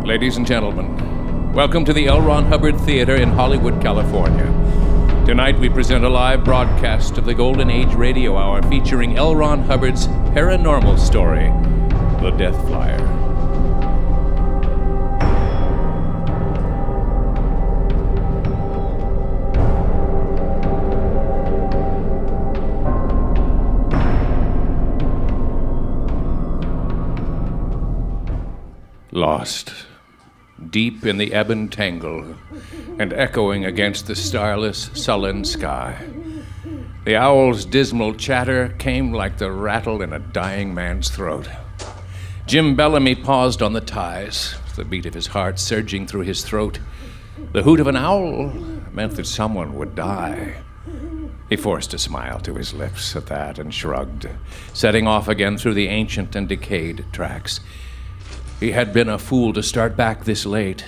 Ladies and gentlemen, welcome to the L. Ron Hubbard Theater in Hollywood, California. Tonight we present a live broadcast of the Golden Age Radio Hour featuring L. Ron Hubbard's paranormal story, The Death Flyer. Lost, deep in the ebb and tangle, and echoing against the starless, sullen sky. The owl's dismal chatter came like the rattle in a dying man's throat. Jim Bellamy paused on the ties, the beat of his heart surging through his throat. The hoot of an owl meant that someone would die. He forced a smile to his lips at that and shrugged, setting off again through the ancient and decayed tracks. He had been a fool to start back this late.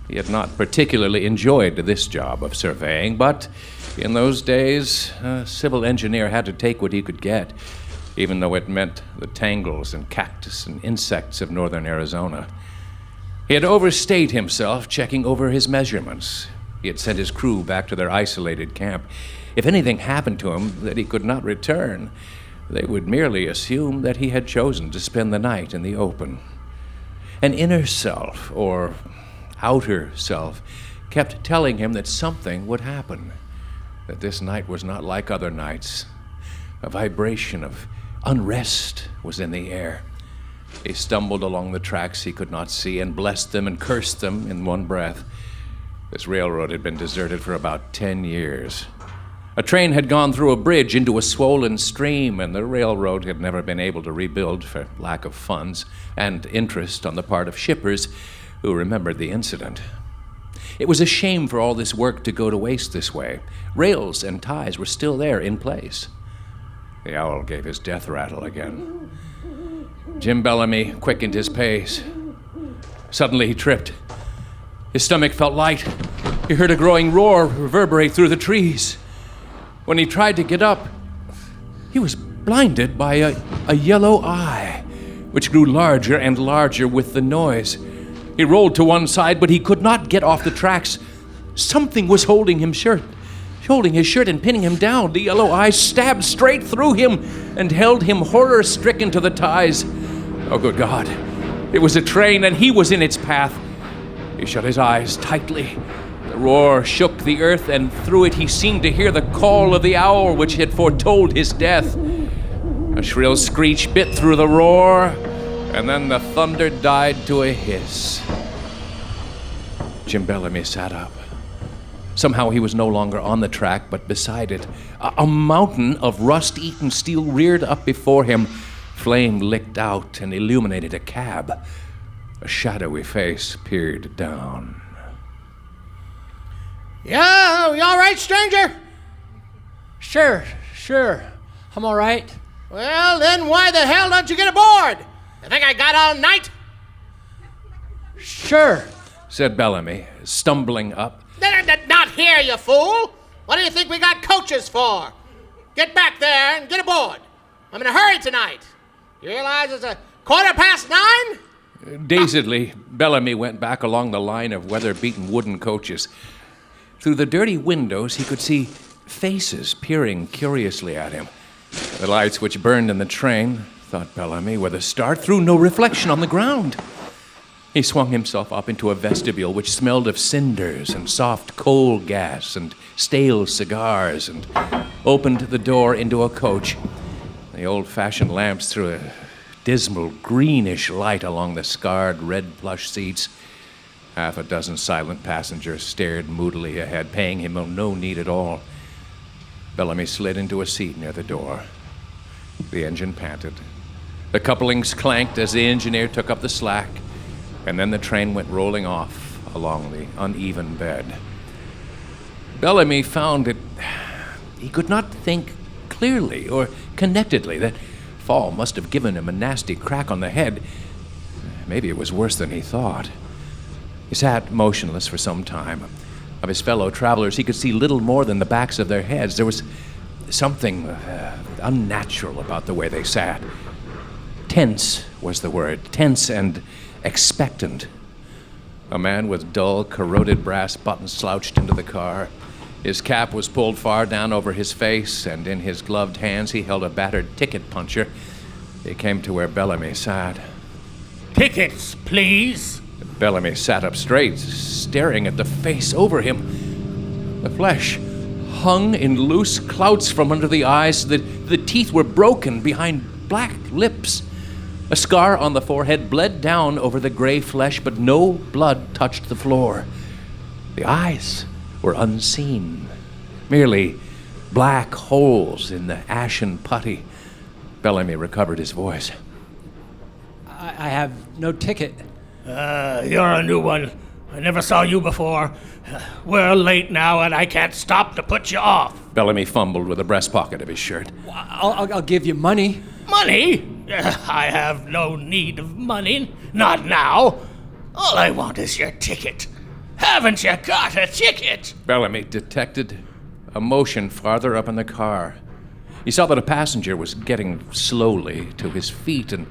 He had not particularly enjoyed this job of surveying, but in those days, a civil engineer had to take what he could get, even though it meant the tangles and cactus and insects of northern Arizona. He had overstayed himself checking over his measurements. He had sent his crew back to their isolated camp. If anything happened to him that he could not return, they would merely assume that he had chosen to spend the night in the open. An inner self, or outer self, kept telling him that something would happen, that this night was not like other nights. A vibration of unrest was in the air. He stumbled along the tracks he could not see and blessed them and cursed them in one breath. This railroad had been deserted for about 10 years. A train had gone through a bridge into a swollen stream, and the railroad had never been able to rebuild for lack of funds and interest on the part of shippers who remembered the incident. It was a shame for all this work to go to waste this way. Rails and ties were still there in place. The owl gave his death rattle again. Jim Bellamy quickened his pace. Suddenly he tripped. His stomach felt light. He heard a growing roar reverberate through the trees. When he tried to get up, he was blinded by a yellow eye, which grew larger and larger with the noise. He rolled to one side, but he could not get off the tracks. Something was holding his shirt and pinning him down. The yellow eye stabbed straight through him and held him horror-stricken to the ties. Oh, good God. It was a train, and he was in its path. He shut his eyes tightly. The roar shook the earth, and through it he seemed to hear the call of the owl which had foretold his death. A shrill screech bit through the roar, and then the thunder died to a hiss. Jim Bellamy sat up. Somehow he was no longer on the track, but beside it. A mountain of rust-eaten steel reared up before him. Flame licked out and illuminated a cab. A shadowy face peered down. Yeah, you all right, stranger? Sure. I'm all right. Well, then why the hell don't you get aboard? You think I got all night? Sure, said Bellamy, stumbling up. Not here, you fool! What do you think we got coaches for? Get back there and get aboard. I'm in a hurry tonight. You realize it's 9:15? Dazedly, Bellamy went back along the line of weather-beaten wooden coaches. Through the dirty windows, he could see faces peering curiously at him. The lights which burned in the train, thought Bellamy, were the start, threw no reflection on the ground. He swung himself up into a vestibule which smelled of cinders and soft coal gas and stale cigars, and opened the door into a coach. The old-fashioned lamps threw a dismal greenish light along the scarred red plush seats. Half a dozen silent passengers stared moodily ahead, paying him no need at all. Bellamy slid into a seat near the door. The engine panted. The couplings clanked as the engineer took up the slack, and then the train went rolling off along the uneven bed. Bellamy found that he could not think clearly or connectedly. That fall must have given him a nasty crack on the head. Maybe it was worse than he thought. He sat motionless for some time. Of his fellow travelers, he could see little more than the backs of their heads. There was something unnatural about the way they sat. Tense was the word. Tense and expectant. A man with dull, corroded brass buttons slouched into the car. His cap was pulled far down over his face, and in his gloved hands he held a battered ticket puncher. He came to where Bellamy sat. Tickets, please. Bellamy sat up straight, staring at the face over him. The flesh hung in loose clouts from under the eyes. The teeth were broken behind black lips. A scar on the forehead bled down over the gray flesh, but no blood touched the floor. The eyes were unseen, merely black holes in the ashen putty. Bellamy recovered his voice. I have no ticket. You're a new one. I never saw you before. We're late now, and I can't stop to put you off. Bellamy fumbled with the breast pocket of his shirt. I'll give you money. Money? I have no need of money. Not now. All I want is your ticket. Haven't you got a ticket? Bellamy detected a motion farther up in the car. He saw that a passenger was getting slowly to his feet and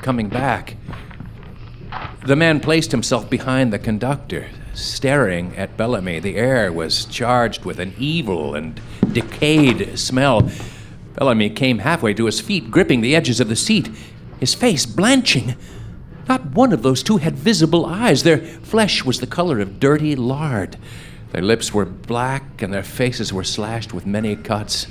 coming back. The man placed himself behind the conductor, staring at Bellamy. The air was charged with an evil and decayed smell. Bellamy came halfway to his feet, gripping the edges of the seat, his face blanching. Not one of those two had visible eyes. Their flesh was the color of dirty lard. Their lips were black, and their faces were slashed with many cuts.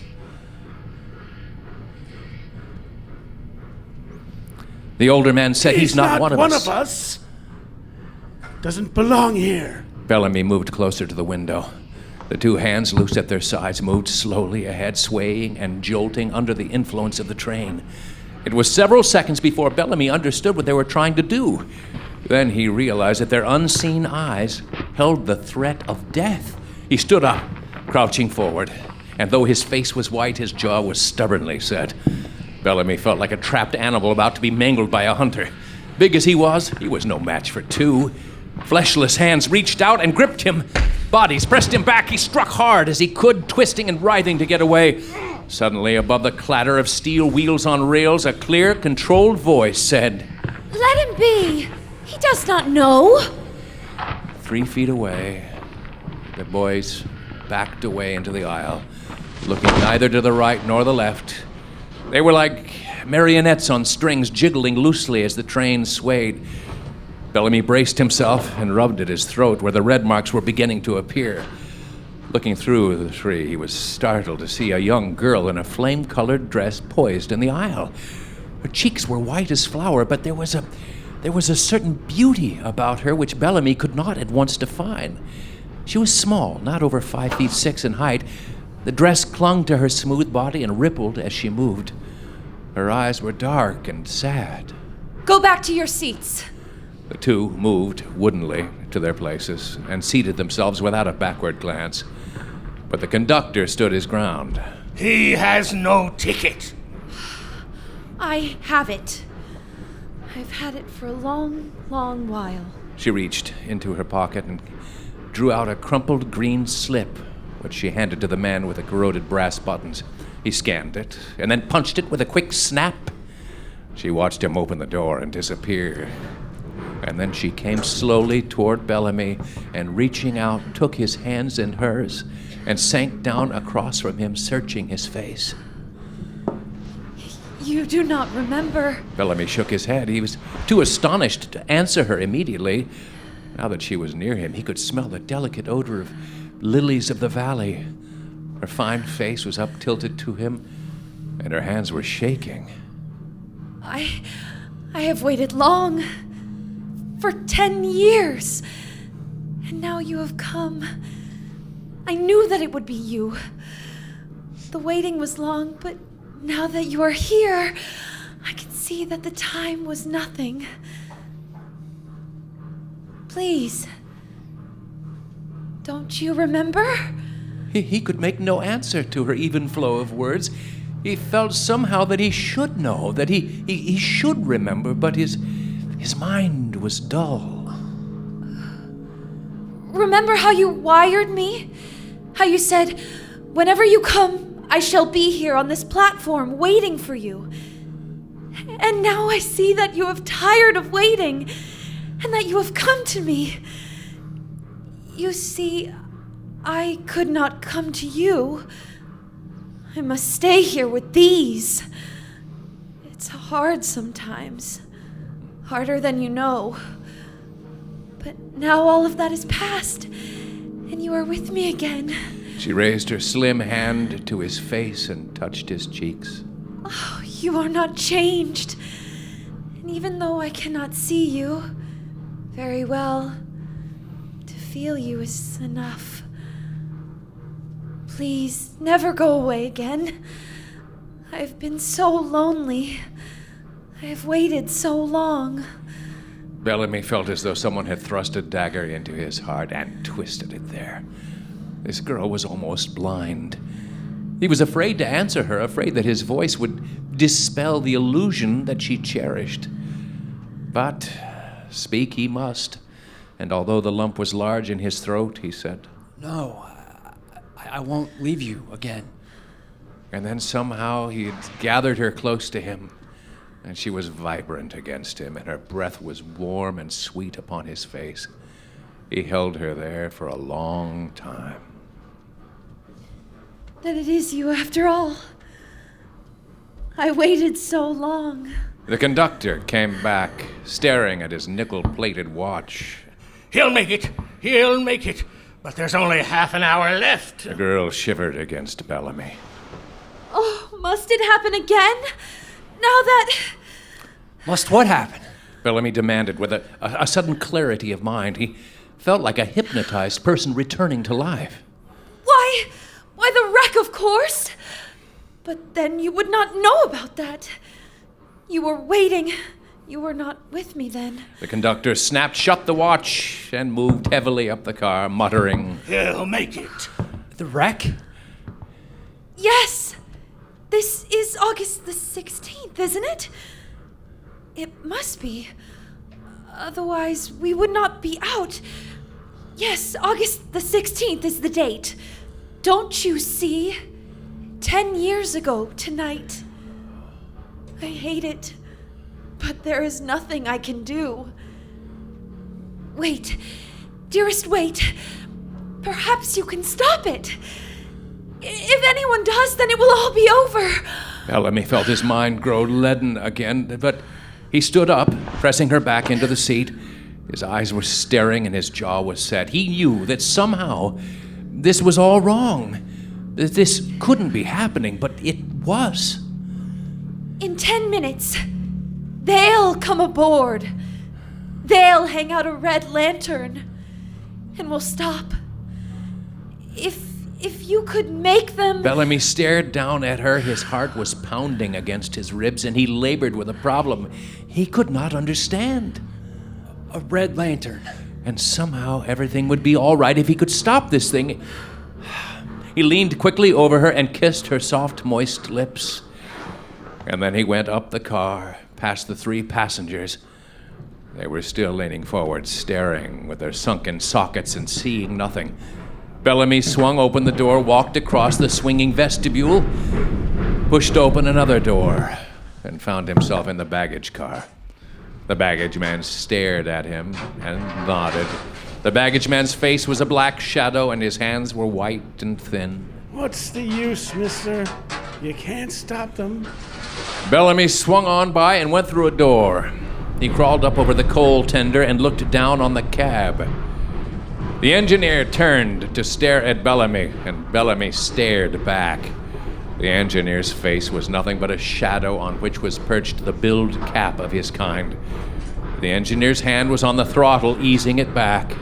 The older man said, He's not one of us. Doesn't belong here. Bellamy moved closer to the window. The two hands, loose at their sides, moved slowly ahead, swaying and jolting under the influence of the train. It was several seconds before Bellamy understood what they were trying to do. Then he realized that their unseen eyes held the threat of death. He stood up, crouching forward, and though his face was white, his jaw was stubbornly set. Bellamy felt like a trapped animal about to be mangled by a hunter. Big as he was no match for two. Fleshless hands reached out and gripped him. Bodies pressed him back. He struck hard as he could, twisting and writhing to get away. Suddenly, above the clatter of steel wheels on rails, a clear, controlled voice said, "Let him be. He does not know." 3 feet away, the boys backed away into the aisle, looking neither to the right nor the left. They were like marionettes on strings, jiggling loosely as the train swayed. Bellamy braced himself and rubbed at his throat where the red marks were beginning to appear. Looking through the tree, he was startled to see a young girl in a flame-colored dress poised in the aisle. Her cheeks were white as flour, but there was a certain beauty about her which Bellamy could not at once define. She was small, not over 5'6" in height. The dress clung to her smooth body and rippled as she moved. Her eyes were dark and sad. Go back to your seats. The two moved woodenly to their places and seated themselves without a backward glance. But the conductor stood his ground. He has no ticket. I have it. I've had it for a long, long while. She reached into her pocket and drew out a crumpled green slip, which she handed to the man with the corroded brass buttons. He scanned it and then punched it with a quick snap. She watched him open the door and disappear. And then she came slowly toward Bellamy and, reaching out, took his hands in hers and sank down across from him, searching his face. You do not remember. Bellamy shook his head. He was too astonished to answer her immediately. Now that she was near him, he could smell the delicate odor of lilies of the valley. Her fine face was up-tilted to him, and her hands were shaking. I have waited long. For 10 years. And now you have come. I knew that it would be you. The waiting was long, but now that you are here, I can see that the time was nothing. Please. Don't you remember? He could make no answer to her even flow of words. He felt somehow that he should know, that he should remember, but his mind was dull. Remember how you wired me? How you said, whenever you come, I shall be here on this platform waiting for you. And now I see that you have tired of waiting and that you have come to me. You see, I could not come to you. I must stay here with these. It's hard sometimes. Harder than you know. But now all of that is past, and you are with me again. She raised her slim hand to his face and touched his cheeks. Oh, you are not changed. And even though I cannot see you very well, to feel you is enough. Please, never go away again. I have been so lonely. I have waited so long. Bellamy felt as though someone had thrust a dagger into his heart and twisted it there. This girl was almost blind. He was afraid to answer her, afraid that his voice would dispel the illusion that she cherished. But speak he must, and although the lump was large in his throat, he said, No, I won't leave you again. And then somehow he had gathered her close to him, and she was vibrant against him, and her breath was warm and sweet upon his face. He held her there for a long time. That it is you after all. I waited so long. The conductor came back, staring at his nickel-plated watch. He'll make it. He'll make it. But there's only half an hour left. The girl shivered against Bellamy. Oh, must it happen again? Now that... Must what happen? Bellamy demanded with a sudden clarity of mind. He felt like a hypnotized person returning to life. Why, the wreck, of course. But then you would not know about that. You were waiting. You were not with me then. The conductor snapped shut the watch and moved heavily up the car, muttering, He'll make it. The wreck? Yes. This is August the 16th, isn't it? It must be. Otherwise, we would not be out. Yes, August the 16th is the date. Don't you see? 10 years ago tonight. I hate it, but there is nothing I can do. Wait, dearest, wait. Perhaps you can stop it. If anyone does, then it will all be over. Bellamy felt his mind grow leaden again, but he stood up, pressing her back into the seat. His eyes were staring and his jaw was set. He knew that somehow this was all wrong. This couldn't be happening, but it was. In 10 minutes, they'll come aboard. They'll hang out a red lantern, and we'll stop. If you could make them... Bellamy stared down at her. His heart was pounding against his ribs, and he labored with a problem he could not understand. A red lantern. And somehow everything would be all right if he could stop this thing. He leaned quickly over her and kissed her soft, moist lips. And then he went up the car, past the 3 passengers. They were still leaning forward, staring with their sunken sockets and seeing nothing. Bellamy swung open the door, walked across the swinging vestibule, pushed open another door, and found himself in the baggage car. The baggage man stared at him and nodded. The baggage man's face was a black shadow, and his hands were white and thin. What's the use, mister? You can't stop them. Bellamy swung on by and went through a door. He crawled up over the coal tender and looked down on the cab. The engineer turned to stare at Bellamy, and Bellamy stared back. The engineer's face was nothing but a shadow on which was perched the billed cap of his kind. The engineer's hand was on the throttle, easing it back.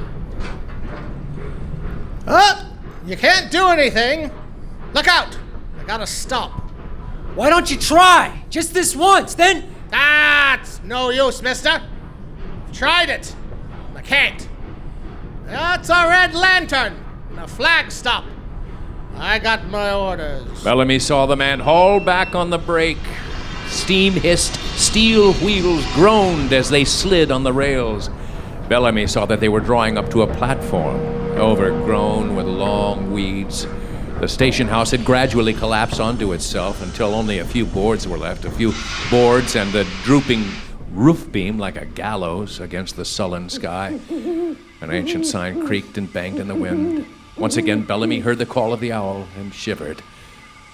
You can't do anything. Look out! I gotta stop. Why don't you try? Just this once, then... That's no use, mister. I've tried it. I can't. That's a red lantern and a flag stop. I got my orders. Bellamy saw the man haul back on the brake. Steam hissed, steel wheels groaned as they slid on the rails. Bellamy saw that they were drawing up to a platform, overgrown with long weeds. The station house had gradually collapsed onto itself until only a few boards were left, a few boards and the drooping roof beam like a gallows against the sullen sky. An ancient sign creaked and banged in the wind. Once again, Bellamy heard the call of the owl and shivered.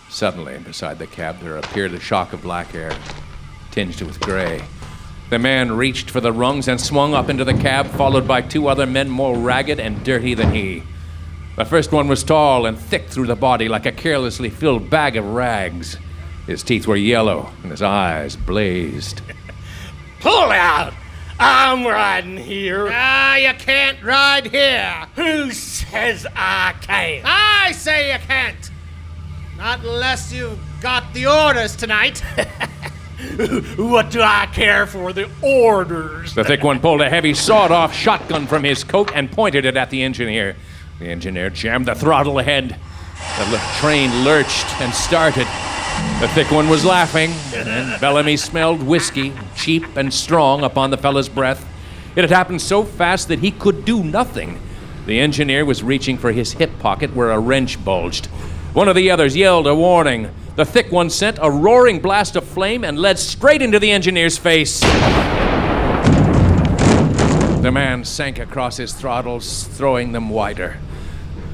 Suddenly, beside the cab, there appeared a shock of black air, tinged with gray. The man reached for the rungs and swung up into the cab, followed by two other men more ragged and dirty than he. The first one was tall and thick through the body, like a carelessly filled bag of rags. His teeth were yellow, and his eyes blazed. Pull out! I'm riding here. Ah, you can't ride here. Who says I can't? I say you can't. Not unless you've got the orders tonight. What do I care for the orders? The thick one pulled a heavy sawed-off shotgun from his coat and pointed it at the engineer. The engineer jammed the throttle ahead. The train lurched and started. The thick one was laughing, and Bellamy smelled whiskey, cheap and strong, upon the fellow's breath. It had happened so fast that he could do nothing. The engineer was reaching for his hip pocket where a wrench bulged. One of the others yelled a warning. The thick one sent a roaring blast of flame and led straight into the engineer's face. The man sank across his throttles, throwing them wider.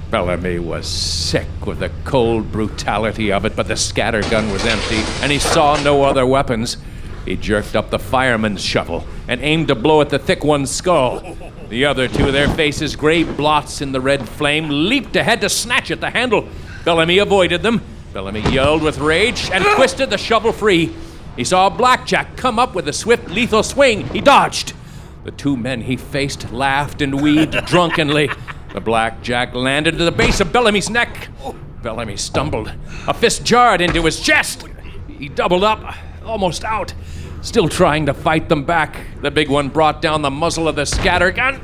Bellamy was sick with the cold brutality of it, but the scatter gun was empty, and he saw no other weapons. He jerked up the fireman's shovel and aimed a blow at the thick one's skull. The other two, their faces gray blots in the red flame, leaped ahead to snatch at the handle. Bellamy avoided them. Bellamy yelled with rage and twisted the shovel free. He saw Blackjack come up with a swift, lethal swing. He dodged. The two men he faced laughed and weaved drunkenly. The Blackjack landed at the base of Bellamy's neck. Bellamy stumbled. A fist jarred into his chest. He doubled up, almost out, still trying to fight them back. The big one brought down the muzzle of the scatter gun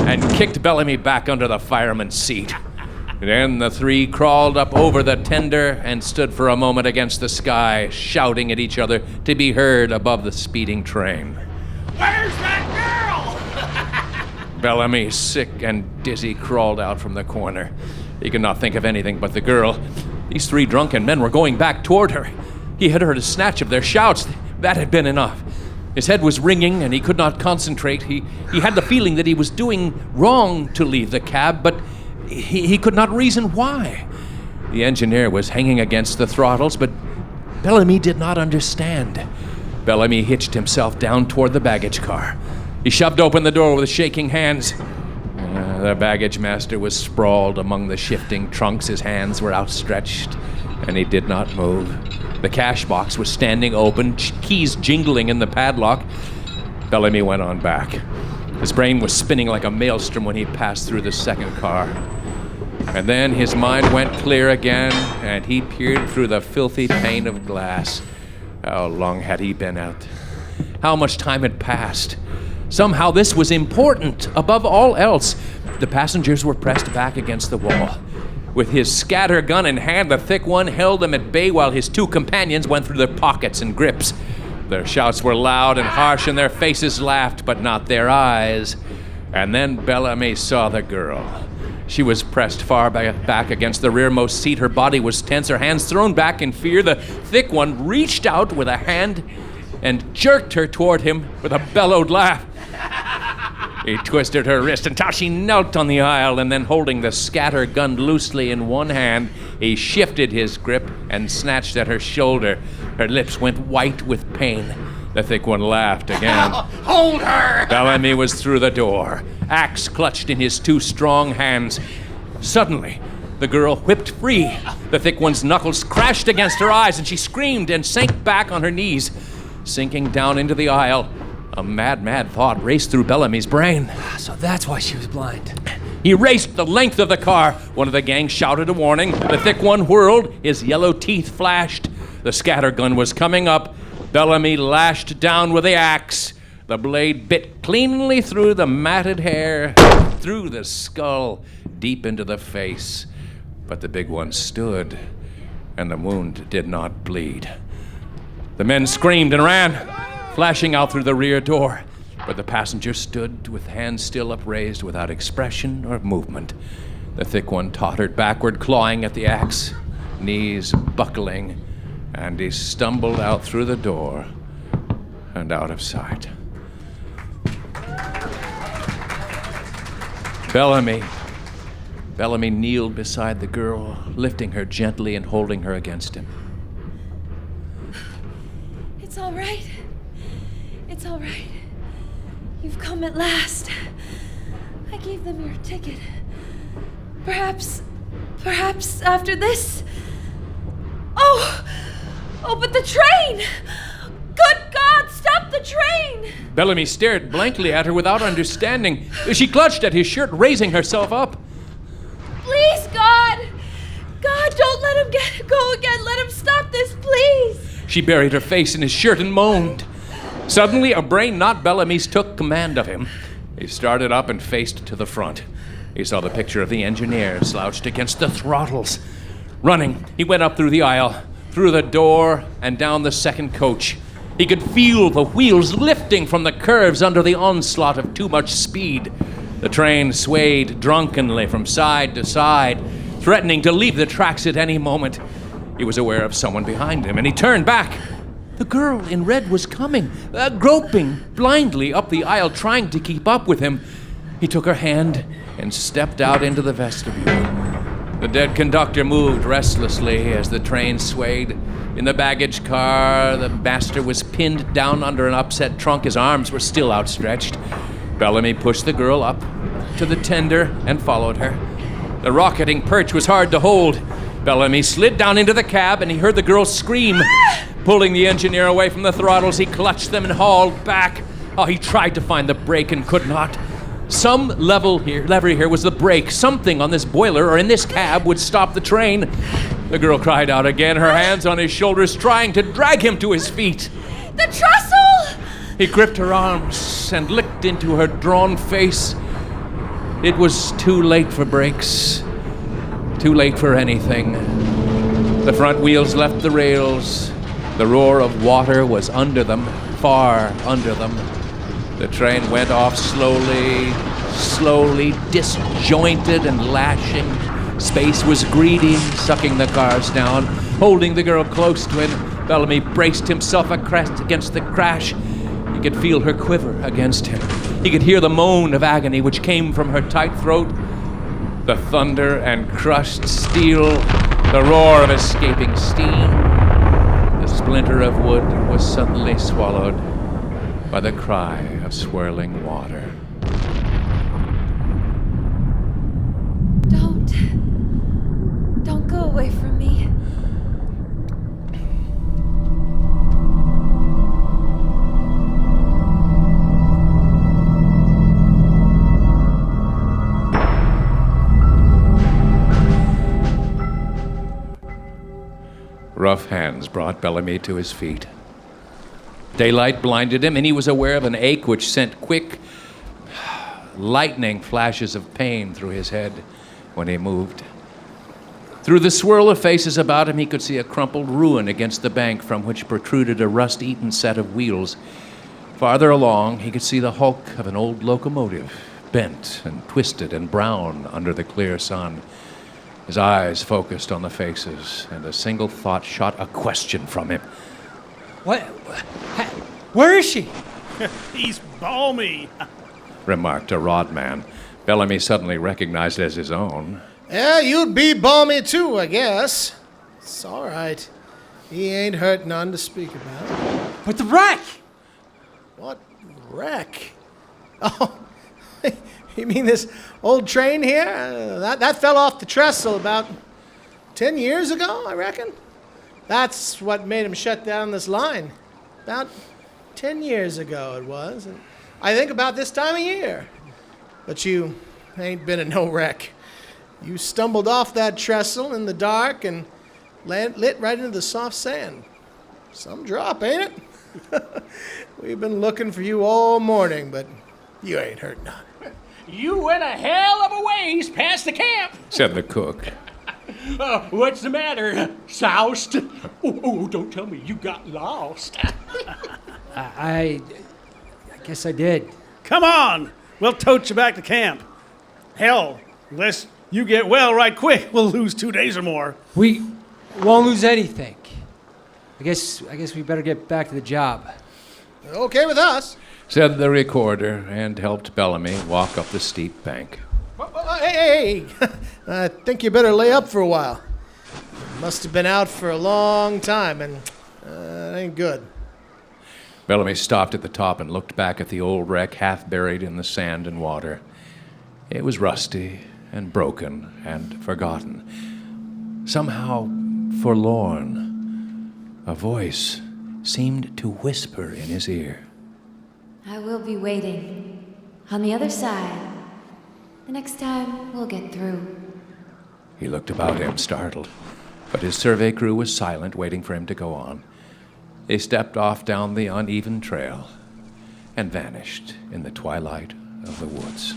and kicked Bellamy back under the fireman's seat. Then the three crawled up over the tender and stood for a moment against the sky, shouting at each other to be heard above the speeding train. Where's that girl? Bellamy, sick and dizzy, crawled out from the corner. He could not think of anything but the girl. These three drunken men were going back toward her. He had heard a snatch of their shouts. That had been enough. His head was ringing and he could not concentrate. He had the feeling that he was doing wrong to leave the cab, but he could not reason why. The engineer was hanging against the throttles, but Bellamy did not understand. Bellamy hitched himself down toward the baggage car. He shoved open the door with shaking hands. The baggage master was sprawled among the shifting trunks. His hands were outstretched, and he did not move. The cash box was standing open, keys jingling in the padlock. Bellamy went on back. His brain was spinning like a maelstrom when he passed through the second car. And then his mind went clear again, and he peered through the filthy pane of glass. How long had he been out? How much time had passed? Somehow this was important above all else. The passengers were pressed back against the wall. With his scatter gun in hand, the thick one held them at bay while his two companions went through their pockets and grips. Their shouts were loud and harsh, and their faces laughed, but not their eyes. And then Bellamy saw the girl. She was pressed far back against the rearmost seat. Her body was tense, her hands thrown back in fear. The thick one reached out with a hand and jerked her toward him with a bellowed laugh. He twisted her wrist until she knelt on the aisle, and then holding the scatter gun loosely in one hand, he shifted his grip and snatched at her shoulder. Her lips went white with pain. The thick one laughed again. Hold her! Bellamy was through the door, axe clutched in his two strong hands. Suddenly, the girl whipped free. The thick one's knuckles crashed against her eyes, and she screamed and sank back on her knees. Sinking down into the aisle, a mad thought raced through Bellamy's brain. So that's why she was blind. He raced the length of the car. One of the gang shouted a warning. The thick one whirled. His yellow teeth flashed. The scatter gun was coming up. Bellamy lashed down with the axe. The blade bit cleanly through the matted hair, through the skull, deep into the face. But the big one stood, and the wound did not bleed. The men screamed and ran, flashing out through the rear door. But the passenger stood with hands still upraised, without expression or movement. The thick one tottered backward, clawing at the axe, knees buckling, and he stumbled out through the door and out of sight. Bellamy kneeled beside the girl, lifting her gently and holding her against him. It's all right. It's all right. You've come at last. I gave them your ticket. Perhaps after this... Oh, but the train! Good God, stop the train! Bellamy stared blankly at her without understanding. She clutched at his shirt, raising herself up. Please, God! God, don't let him go again. Let him stop this, please. She buried her face in his shirt and moaned. Suddenly, a brain not Bellamy's took command of him. He started up and faced to the front. He saw the picture of the engineer slouched against the throttles. Running, he went up through the aisle, through the door, and down the second coach. He could feel the wheels lifting from the curves under the onslaught of too much speed. The train swayed drunkenly from side to side, threatening to leave the tracks at any moment. He was aware of someone behind him, and he turned back. The girl in red was coming, groping blindly up the aisle, trying to keep up with him. He took her hand and stepped out into the vestibule. The dead conductor moved restlessly as the train swayed. In the baggage car, the master was pinned down under an upset trunk. His arms were still outstretched. Bellamy pushed the girl up to the tender and followed her. The rocketing perch was hard to hold. Bellamy slid down into the cab and he heard the girl scream. Pulling the engineer away from the throttles, he clutched them and hauled back. Oh, he tried to find the brake and could not. Some lever here was the brake. Something on this boiler or in this cab would stop the train. The girl cried out again, her hands on his shoulders, trying to drag him to his feet. The trestle! He gripped her arms and licked into her drawn face. It was too late for brakes. Too late for anything. The front wheels left the rails. The roar of water was under them, far under them. The train went off slowly, disjointed and lashing. Space was greedy, sucking the cars down. Holding the girl close to him, Bellamy braced himself against the crash. He could feel her quiver against him. He could hear the moan of agony which came from her tight throat. The thunder and crushed steel, the roar of escaping steam. The splinter of wood was suddenly swallowed by the cry of swirling water. Don't go away from me. Rough hands brought Bellamy to his feet. Daylight blinded him, and he was aware of an ache which sent quick, lightning flashes of pain through his head when he moved. Through the swirl of faces about him, he could see a crumpled ruin against the bank from which protruded a rust-eaten set of wheels. Farther along, he could see the hulk of an old locomotive, bent and twisted and brown under the clear sun. His eyes focused on the faces, and a single thought shot a question from him. What? Where is she? He's balmy. Remarked a rod man. Bellamy suddenly recognized as his own. Yeah, you'd be balmy too, I guess. It's all right. He ain't hurt none to speak about. But the wreck! What wreck? Oh, you mean this old train here? That fell off the trestle about 10 years ago, I reckon. That's what made him shut down this line. About 10 years ago it was. And I think about this time of year. But you ain't been in no wreck. You stumbled off that trestle in the dark and lit right into the soft sand. Some drop, ain't it? We've been looking for you all morning, but you ain't hurt none. You went a hell of a ways past the camp, Said the cook. What's the matter? Soused? Oh, don't tell me you got lost. I guess I did. Come on. We'll tote you back to camp. Hell, unless you get well right quick, we'll lose 2 days or more. We won't lose anything. I guess we better get back to the job. Okay with us. said the recorder, and helped Bellamy walk up the steep bank. Hey. I think you better lay up for a while. Must have been out for a long time, and it ain't good. Bellamy stopped at the top and looked back at the old wreck, half buried in the sand and water. It was rusty and broken and forgotten. Somehow forlorn. A voice seemed to whisper in his ear. I will be waiting on the other side. The next time we'll get through. He looked about him, startled, but his survey crew was silent, waiting for him to go on. They stepped off down the uneven trail and vanished in the twilight of the woods.